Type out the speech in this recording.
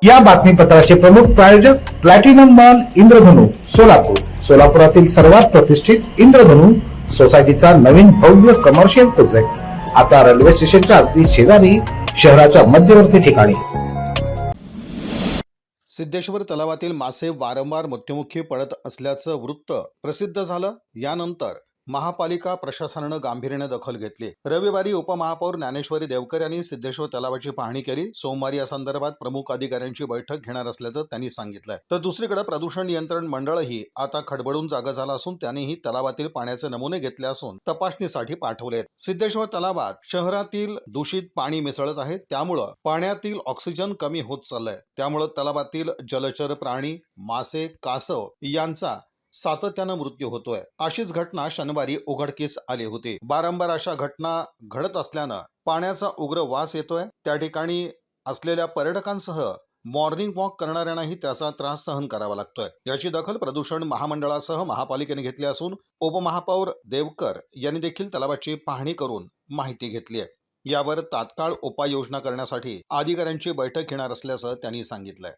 या बातमीपत्राचे प्रमुख प्रायोजक प्लॅटिनम मॉल इंद्रधनु सोलापूर. सोलापुरातील सर्वात प्रतिष्ठित इंद्रधनु सोसायटीचा नवीन भव्य कमर्शियल प्रोजेक्ट आता रेल्वे स्टेशनच्या अगदी शेजारी शहराच्या मध्यवर्ती ठिकाणी. सिद्धेश्वर तलावातील मासे वारंवार मृत्युमुखी पडत असल्याचं वृत्त प्रसिद्ध झालं. यानंतर महापालिका प्रशासनानं गांभीर्याने दखल घेतली. रविवारी उपमहापौर ज्ञानेश्वरी देवकर यांनी सिद्धेश्वर तलावाची पाहणी केली. सोमवारी या संदर्भात प्रमुख अधिकाऱ्यांची बैठक घेणार असल्याचं त्यांनी सांगितलंय. तर दुसरीकडे प्रदूषण नियंत्रण मंडळही आता खडबडून जागा झालं असून त्यांनीही तलावातील पाण्याचे नमुने घेतले असून तपासणीसाठी पाठवलेत. सिद्धेश्वर तलावात शहरातील दूषित पाणी मिसळत आहे, त्यामुळं पाण्यातील ऑक्सिजन कमी होत चाललंय. त्यामुळं तलावातील जलचर प्राणी, मासे, कासव यांचा सातत्यानं मृत्यू होतोय. अशीच घटना शनिवारी उघडकीस आली होती. वारंवार अशा घटना घडत असल्यानं पाण्याचा उग्र वास येतोय. त्या ठिकाणी असलेल्या पर्यटकांसह मॉर्निंग वॉक करणाऱ्यांनाही त्याचा त्रास सहन करावा लागतोय. याची दखल प्रदूषण महामंडळासह महापालिकेने घेतली असून उपमहापौर देवकर यांनी देखील तलावाची पाहणी करून माहिती घेतली आहे. यावर तात्काळ उपाययोजना करण्यासाठी अधिकाऱ्यांची बैठक घेणार असल्याचं त्यांनी सांगितलंय.